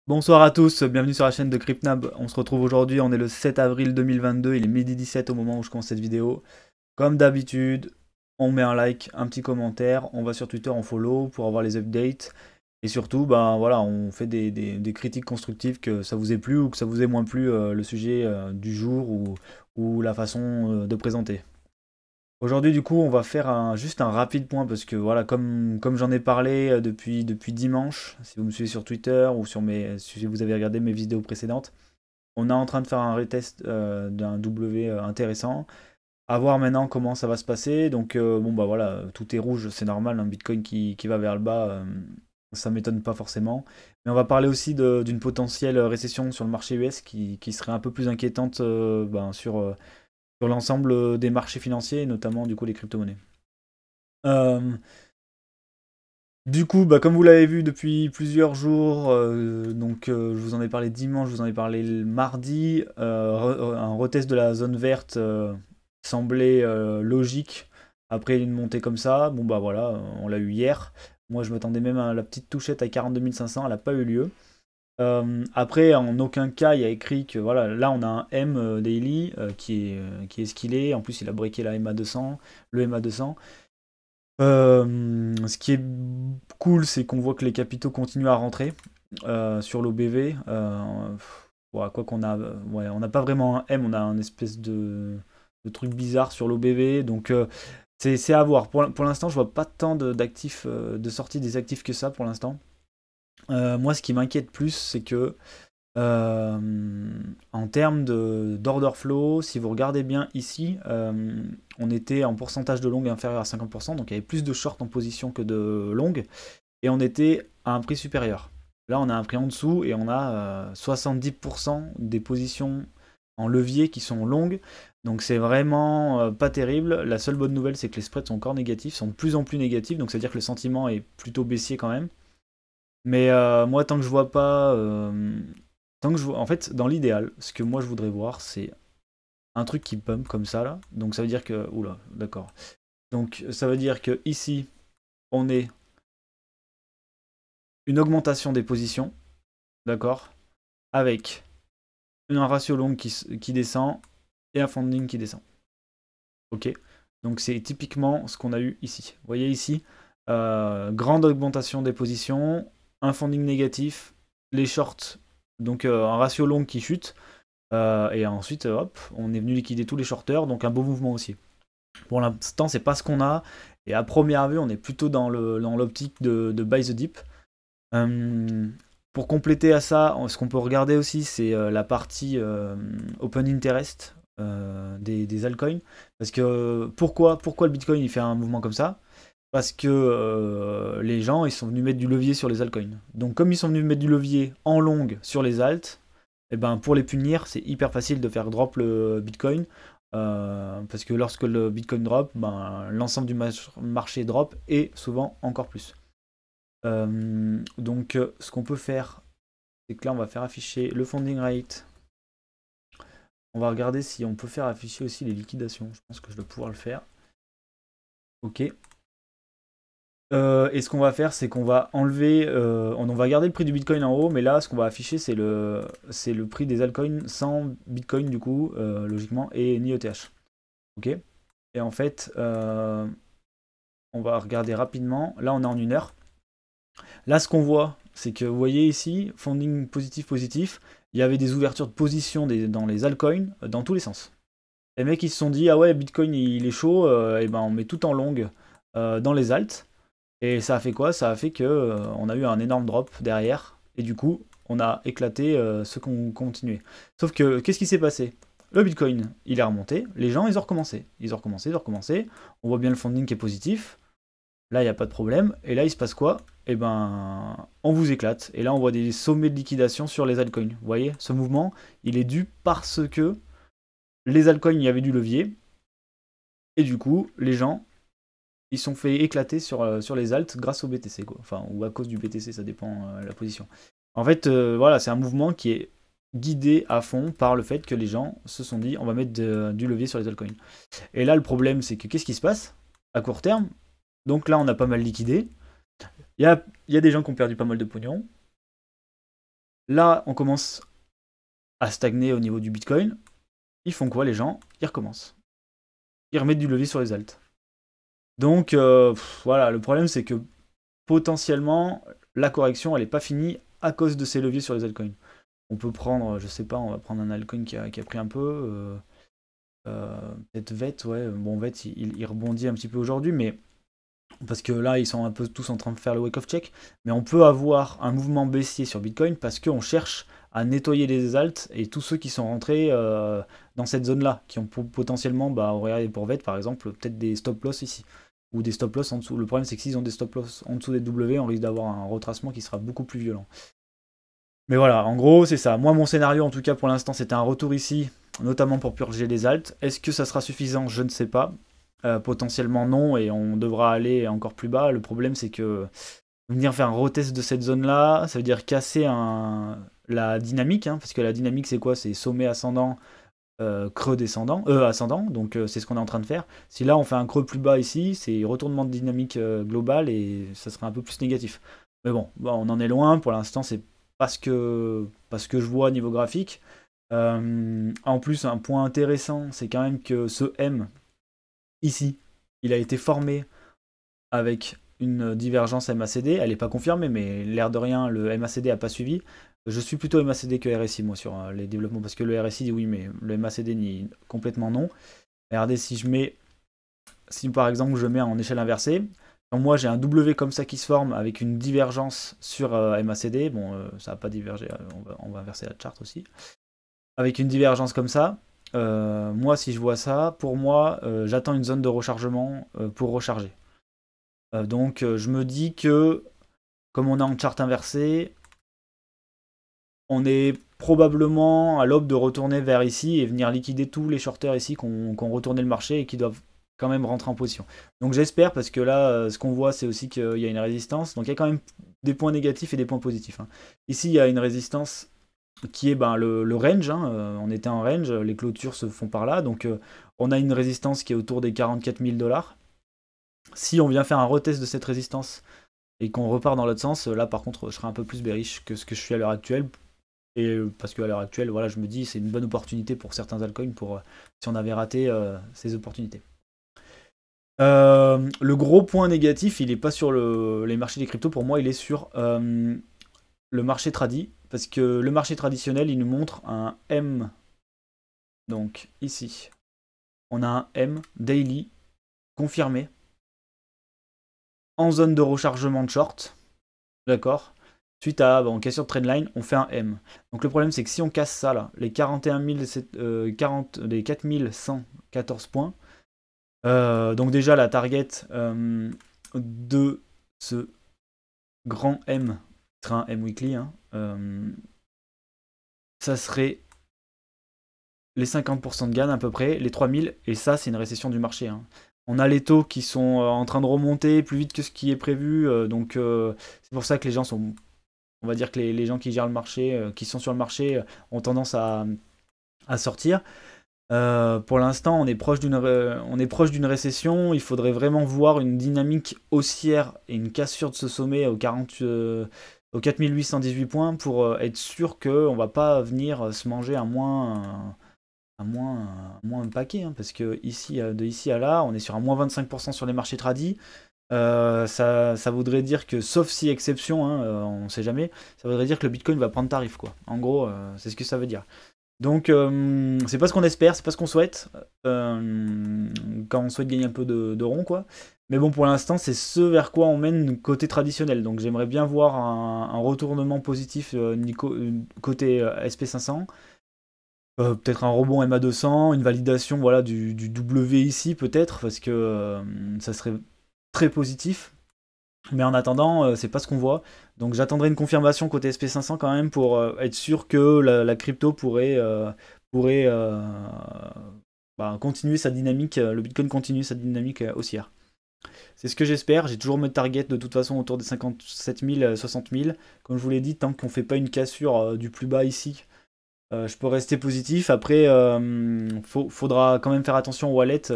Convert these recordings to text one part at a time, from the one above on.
Bonsoir à tous, bienvenue sur la chaîne de CryptNab. On se retrouve aujourd'hui, on est le 7 avril 2022, il est midi 17 au moment où je commence cette vidéo. Comme d'habitude, on met un like, un petit commentaire, on va sur Twitter en follow pour avoir les updates. Et surtout, ben voilà, on fait des critiques constructives, que ça vous ait plu ou que ça vous ait moins plu le sujet du jour ou la façon de présenter. Aujourd'hui, du coup, on va faire juste un rapide point parce que voilà, comme j'en ai parlé depuis dimanche, si vous me suivez sur Twitter ou si vous avez regardé mes vidéos précédentes, on est en train de faire un retest d'un W intéressant. À voir maintenant comment ça va se passer. Donc, bon, bah voilà, tout est rouge, c'est normal, un Bitcoin qui va vers le bas, ça m'étonne pas forcément. Mais on va parler aussi d'une potentielle récession sur le marché US qui serait un peu plus inquiétante sur l'ensemble des marchés financiers, et notamment du coup les crypto-monnaies. Euh, du coup, bah, comme vous l'avez vu depuis plusieurs jours, je vous en ai parlé dimanche, je vous en ai parlé le mardi, un retest de la zone verte semblait logique après une montée comme ça. Bon bah voilà, on l'a eu hier. Moi je m'attendais même à la petite touchette à 42 500, elle n'a pas eu lieu. Après, en aucun cas, il y a écrit que voilà, là on a un M daily qui est ce qu'il est. En plus, il a breaké la MA200, le MA200. Ce qui est cool, c'est qu'on voit que les capitaux continuent à rentrer sur l'OBV. Ouais, quoi qu'on a, ouais, on n'a pas vraiment un M, on a un espèce de truc bizarre sur l'OBV. Donc c'est à voir. Pour l'instant, je vois pas tant d'actifs, de sortie des actifs que ça pour l'instant. Moi, ce qui m'inquiète plus, c'est que en termes d'order flow, si vous regardez bien ici, on était en pourcentage de long inférieur à 50%, donc il y avait plus de short en position que de long, et on était à un prix supérieur. Là, on a un prix en dessous et on a 70% des positions en levier qui sont longues, donc c'est vraiment pas terrible. La seule bonne nouvelle, c'est que les spreads sont encore négatifs, sont de plus en plus négatifs, donc c'est-à-dire que le sentiment est plutôt baissier quand même. Mais moi, tant que je vois pas. Tant que je vois. En fait, dans l'idéal, ce que moi je voudrais voir, c'est un truc qui pump comme ça là. Donc ça veut dire que. Oula, d'accord. Donc ça veut dire que ici, on est une augmentation des positions, d'accord, avec un ratio long qui descend et un funding qui descend. Ok. Donc c'est typiquement ce qu'on a eu ici. Vous voyez ici, grande augmentation des positions, un funding négatif, les shorts, donc un ratio long qui chute. Et ensuite, hop, on est venu liquider tous les shorters, donc un beau mouvement aussi. Pour l'instant, c'est pas ce qu'on a. Et à première vue, on est plutôt dans l'optique de buy the dip. Euh, pour compléter à ça, ce qu'on peut regarder aussi, c'est la partie open interest des altcoins. Parce que pourquoi le Bitcoin il fait un mouvement comme ça? Parce que les gens ils sont venus mettre du levier sur les altcoins. Donc comme ils sont venus mettre du levier en long sur les alts, et ben pour les punir, c'est hyper facile de faire drop le Bitcoin. Parce que lorsque le Bitcoin drop, ben, l'ensemble du marché drop et souvent encore plus. Ce qu'on peut faire, c'est que là, on va faire afficher le funding rate. On va regarder si on peut faire afficher aussi les liquidations. Je pense que je vais pouvoir le faire. Ok. Et ce qu'on va faire, c'est qu'on va enlever, on va garder le prix du Bitcoin en haut, mais là, ce qu'on va afficher, c'est le prix des altcoins sans Bitcoin du coup, logiquement, et ni ETH. Ok. Et en fait, on va regarder rapidement. Là, on est en 1 heure. Là, ce qu'on voit, c'est que vous voyez ici, funding positif, positif. Il y avait des ouvertures de position dans les altcoins dans tous les sens. Les mecs, ils se sont dit, ah ouais, Bitcoin, il est chaud, et ben on met tout en long dans les alts. Et ça a fait quoi? Ça a fait que on a eu un énorme drop derrière. Et du coup, on a éclaté ceux qui ont continué. Sauf que, qu'est-ce qui s'est passé? Le Bitcoin, il est remonté. Les gens, ils ont recommencé. Ils ont recommencé, ils ont recommencé. On voit bien le funding qui est positif. Là, il n'y a pas de problème. Et là, il se passe quoi? Eh ben, on vous éclate. Et là, on voit des sommets de liquidation sur les altcoins. Vous voyez, ce mouvement, il est dû parce que les altcoins, il y avait du levier. Et du coup, les gens, ils sont fait éclater sur les alts grâce au BTC, quoi. Enfin, ou à cause du BTC, ça dépend la position. En fait, voilà, c'est un mouvement qui est guidé à fond par le fait que les gens se sont dit on va mettre du levier sur les altcoins. Et là, le problème, c'est que qu'est-ce qui se passe à court terme? Donc là, on a pas mal liquidé. Il y a des gens qui ont perdu pas mal de pognon. Là, on commence à stagner au niveau du Bitcoin. Ils font quoi les gens? Ils recommencent. Ils remettent du levier sur les alts. Donc voilà, le problème c'est que potentiellement la correction elle n'est pas finie à cause de ces leviers sur les altcoins. On peut prendre, je sais pas, on va prendre un altcoin qui a pris un peu. Peut-être VET, ouais. Bon, VET il rebondit un petit peu aujourd'hui, mais parce que là ils sont un peu tous en train de faire le wake-off check. Mais on peut avoir un mouvement baissier sur Bitcoin parce qu'on cherche à nettoyer les alts et tous ceux qui sont rentrés dans cette zone-là, qui ont potentiellement, bah, regardez pour VET par exemple, peut-être des stop-loss ici ou des stop-loss en dessous. Le problème, c'est que s'ils ont des stop-loss en dessous des W, on risque d'avoir un retracement qui sera beaucoup plus violent. Mais voilà, en gros, c'est ça. Moi, mon scénario, en tout cas, pour l'instant, c'était un retour ici, notamment pour purger les alts. Est-ce que ça sera suffisant? Je ne sais pas. Potentiellement non, et on devra aller encore plus bas. Le problème, c'est que venir faire un retest de cette zone-là, ça veut dire casser la dynamique, hein, parce que la dynamique, c'est quoi? C'est sommet ascendant, creux descendant, ascendant, donc c'est ce qu'on est en train de faire. Si là on fait un creux plus bas ici, c'est retournement de dynamique global et ça serait un peu plus négatif. Mais bon, on en est loin, pour l'instant c'est pas ce que je vois niveau graphique. En plus, un point intéressant, c'est quand même que ce M, ici, il a été formé avec une divergence MACD, elle n'est pas confirmée, mais l'air de rien, le MACD n'a pas suivi. Je suis plutôt MACD que RSI, moi, sur les développements, parce que le RSI, oui, mais le MACD, complètement non. Regardez, si par exemple, je mets en échelle inversée, quand moi, j'ai un W comme ça qui se forme avec une divergence sur MACD, bon, ça va pas diverger, on va inverser la charte aussi. Avec une divergence comme ça, moi, si je vois ça, pour moi, j'attends une zone de rechargement pour recharger. Donc je me dis que, comme on est en charte inversée, on est probablement à l'aube de retourner vers ici et venir liquider tous les shorters ici qui ont retourné le marché et qui doivent quand même rentrer en position. Donc j'espère, parce que là, ce qu'on voit, c'est aussi qu'il y a une résistance. Donc il y a quand même des points négatifs et des points positifs, hein. Ici, il y a une résistance qui est le range, hein. On était en range, les clôtures se font par là. Donc on a une résistance qui est autour des 44 000 $. Si on vient faire un retest de cette résistance et qu'on repart dans l'autre sens, là par contre je serai un peu plus bearish que ce que je suis à l'heure actuelle. Et parce qu'à l'heure actuelle, voilà, je me dis c'est une bonne opportunité pour certains altcoins pour si on avait raté ces opportunités. Le gros point négatif, il n'est pas sur les marchés des cryptos, pour moi il est sur le marché tradi, parce que le marché traditionnel il nous montre un M, donc ici on a un M daily confirmé en zone de rechargement de short, d'accord. Suite à cassure de trendline, on fait un M. Donc le problème c'est que si on casse ça là, les 41 les 4114 points, donc déjà la target de ce grand M, qui sera un M weekly, hein, ça serait les 50% de gain à peu près, les 3000, et ça c'est une récession du marché, hein. On a les taux qui sont en train de remonter plus vite que ce qui est prévu, donc c'est pour ça que les gens sont... On va dire que les gens qui gèrent le marché, qui sont sur le marché, ont tendance à sortir. Pour l'instant, on est proche d'une récession. Il faudrait vraiment voir une dynamique haussière et une cassure de ce sommet aux 4818 points pour être sûr qu'on ne va pas venir se manger un paquet, hein, parce que ici, de ici à là, on est sur un moins 25% sur les marchés tradis. Ça voudrait dire que, sauf si exception, hein, on ne sait jamais, ça voudrait dire que le Bitcoin va prendre tarif, quoi. En gros, c'est ce que ça veut dire. Donc, c'est pas ce qu'on espère, c'est pas ce qu'on souhaite, quand on souhaite gagner un peu de rond, quoi. Mais bon, pour l'instant, c'est ce vers quoi on mène côté traditionnel. Donc, j'aimerais bien voir un retournement positif côté SP500. Peut-être un rebond MA200, une validation, voilà, du W ici, peut-être, parce que ça serait très positif. Mais en attendant, c'est pas ce qu'on voit. Donc j'attendrai une confirmation côté SP500 quand même pour être sûr que la crypto pourrait continuer sa dynamique, le Bitcoin continue sa dynamique haussière. C'est ce que j'espère. J'ai toujours mes targets de toute façon autour des 57 000, 60 000. Comme je vous l'ai dit, tant qu'on fait pas une cassure du plus bas ici, je peux rester positif. Après, faudra quand même faire attention aux wallets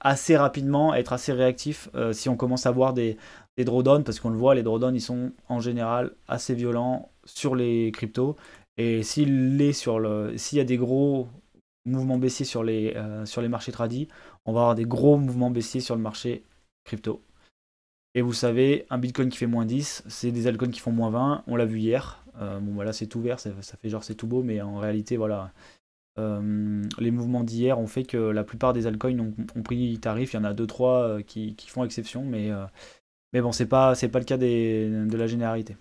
assez rapidement, être assez réactif si on commence à voir des drawdowns, parce qu'on le voit, les drawdowns ils sont en général assez violents sur les cryptos. Et s'il y a des gros mouvements baissiers sur les marchés tradis, on va avoir des gros mouvements baissiers sur le marché crypto. Et vous savez, un Bitcoin qui fait moins 10, c'est des altcoins qui font moins 20. On l'a vu hier. Bon, voilà, c'est tout vert, ça fait genre c'est tout beau, mais en réalité, voilà. Les mouvements d'hier ont fait que la plupart des altcoins ont pris tarif. Il y en a 2-3 qui font exception, mais bon, c'est pas le cas de la généralité.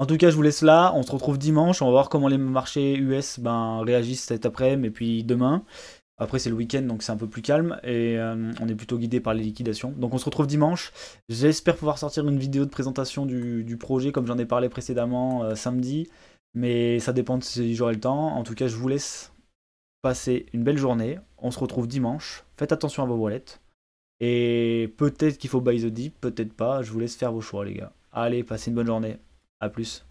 En tout cas, je vous laisse là. On se retrouve dimanche. On va voir comment les marchés US réagissent cet après-midi et puis demain. Après, c'est le week-end, donc c'est un peu plus calme. Et on est plutôt guidé par les liquidations. Donc on se retrouve dimanche. J'espère pouvoir sortir une vidéo de présentation du projet, comme j'en ai parlé précédemment, samedi. Mais ça dépend de si j'aurai le temps. En tout cas, je vous laisse passer une belle journée. On se retrouve dimanche. Faites attention à vos wallets. Et peut-être qu'il faut buy the dip, peut-être pas. Je vous laisse faire vos choix, les gars. Allez, passez une bonne journée. A plus.